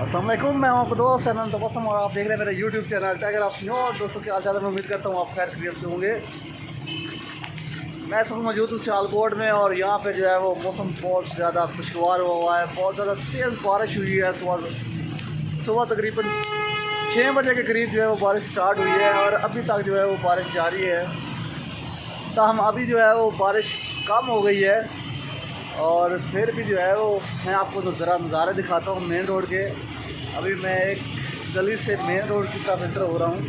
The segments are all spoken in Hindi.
अस्सलाम वालेकुम, मैं आपको दोस्त अनंत तबस्सुम और आप देख रहे हैं मेरा YouTube channel tiger of new. और दोस्तों क्या हाल है, मैं उम्मीद करता हूँ आप खैर खैरियत से होंगे। मैं इस वक्त मौजूद हूँ सियालकोट में और यहाँ पे जो है वो मौसम बहुत ज़्यादा खुशगवार हुआ है। बहुत ज़्यादा तेज़ बारिश हुई है। सुबह तकरीबन 6 बजे के करीब जो है वो बारिश स्टार्ट हुई है और अभी तक जो है वो बारिश जारी है। ताहम अभी जो है वो बारिश कम हो गई है और फिर भी जो है वो मैं आपको तो ज़रा नज़ारे दिखाता हूँ मेन रोड के। अभी मैं एक गली से मेन रोड की तरफ एंटर हो रहा हूँ।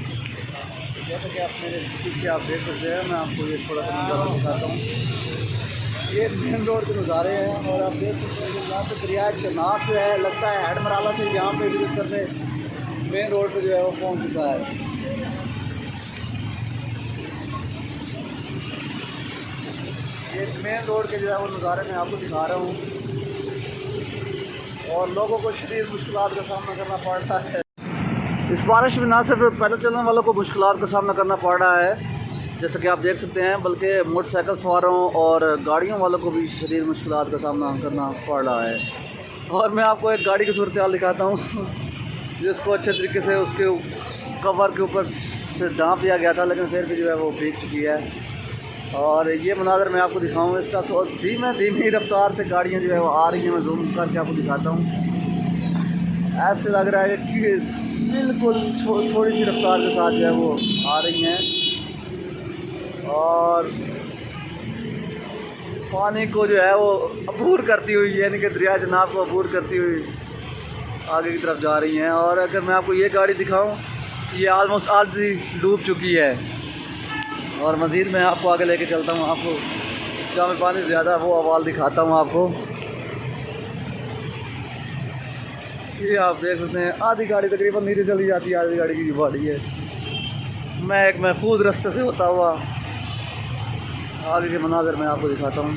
जैसा कि आप मेरे पीछे आप देख सकते हैं, मैं आपको ये थोड़ा सा नज़ारा दिखाता हूँ। ये मेन रोड के नज़ारे हैं और आप देख सकते हैं यहाँ से दरिया चनाब जो है लगता है हेड मराला से यहाँ पे विजिट करने मेन रोड पर जो है वो पहुँच चुका है। ये मेन रोड के जो है वो नज़ारे मैं आपको दिखा रहा हूँ और लोगों को शदीद मुश्किलात का सामना करना पड़ रहा है। इस बारिश में ना सिर्फ पैदल चलने वालों को मुश्किलात का सामना करना पड़ रहा है जैसा कि आप देख सकते हैं, बल्कि मोटरसाइकिल सवारों और गाड़ियों वालों को भी शदीद मुश्किलात का सामना करना पड़ रहा है। और मैं आपको एक गाड़ी की सूरत हाल दिखाता हूँ जिसको अच्छे तरीके से उसके कवर के ऊपर से ढाँप दिया गया था, लेकिन फिर भी जो है वो भीग चुकी है। और ये मनाज़र मैं आपको दिखाऊँ, इसका तो धीमी रफ्तार से गाड़ियाँ जो है वो आ रही हैं। मैं जूम करके आपको दिखाता हूँ। ऐसे लग रहा है कि बिल्कुल थोड़ी सी रफ्तार के साथ जो है वो आ रही हैं और पानी को जो है वो अबूर करती हुई, यानी कि दरिया जनाब को अबूर करती हुई आगे की तरफ जा रही हैं। और अगर मैं आपको ये गाड़ी दिखाऊँ, ये आलमोस्ट आधी डूब चुकी है। और मज़ीद मैं आपको आगे लेके चलता हूँ, आपको जहाँ में पानी ज़्यादा वो अवाल दिखाता हूँ आपको। ये आप देख सकते हैं आधी गाड़ी तकरीबन नीचे चली जाती है, आधी गाड़ी की बाड़ी है। मैं एक महफूज रास्ते से होता हुआ आगे के मनाज़र मैं आपको दिखाता हूँ।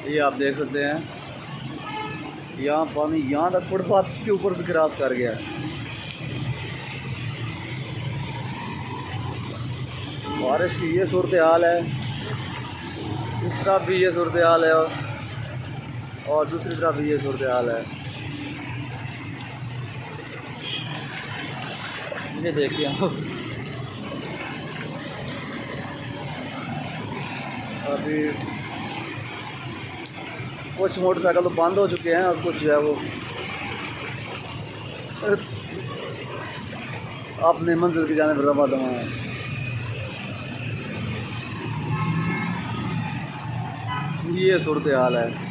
ये आप देख सकते हैं यहाँ पानी यहाँ तक फुटपाथ के ऊपर भी क्रॉस कर गया है। बारिश की ये सूरत हाल है, इस तरफ भी ये सूरत हाल है और दूसरी तरफ भी ये सूरत हाल है। ये देखिए आप, अभी कुछ मोटरसाइकिल तो बंद हो चुके हैं और कुछ जो है वो अपने मंजिल की जानिब रवाना है। ये सूरत हाल है।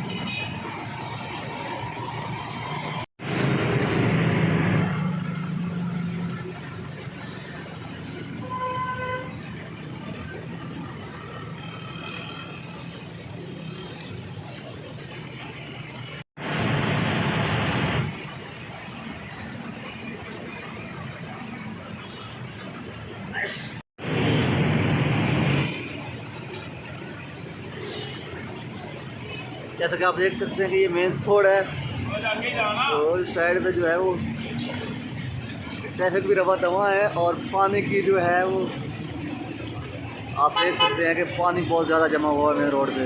जैसा कि आप देख सकते हैं कि ये मेन रोड है तो इस साइड पे जो है वो ट्रैफिक भी रवा दवा है और पानी की जो है वो आप देख सकते हैं कि पानी बहुत ज़्यादा जमा हुआ है मेन रोड पे।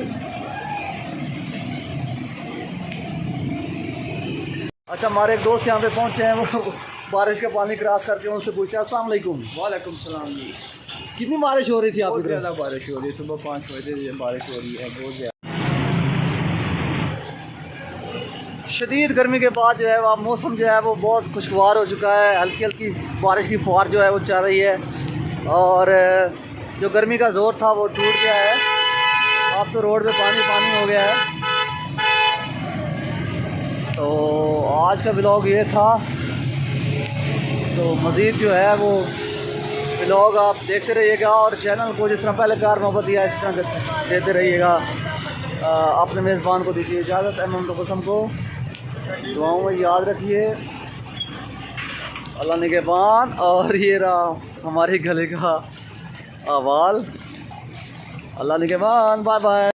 अच्छा, हमारे एक दोस्त यहाँ पे पहुँचे हैं, वो बारिश का पानी क्रॉस करके उनसे पूछा। अस्सलाम वालेकुम। वालेकुम सलाम जी। कितनी बारिश हो रही थी? बहुत ज़्यादा बारिश हो रही है, सुबह 5 बजे बारिश हो रही है, बहुत ज़्यादा। शदीद गर्मी के बाद जो है वो मौसम जो है वो बहुत खुशगवार हो चुका है। हल्की हल्की बारिश की फुहार जो है वो चल रही है और जो गर्मी का ज़ोर था वो टूट गया है। अब तो रोड पे पानी पानी हो गया है। तो आज का व्लॉग ये था। तो मज़ीद जो है वो व्लॉग आप देखते रहिएगा और चैनल को जिस तरह पहले प्यार मोहब्बत दिया इस तरह देते रहिएगा। अपने मेज़बान को दीजिए इजाज़त। अनंत तबस्सुम को दुआओं में याद रखिए। अल्लाह निगहबान। और ये रहा हमारे गले का आवाज़। अल्लाह निगहबान। Bye bye.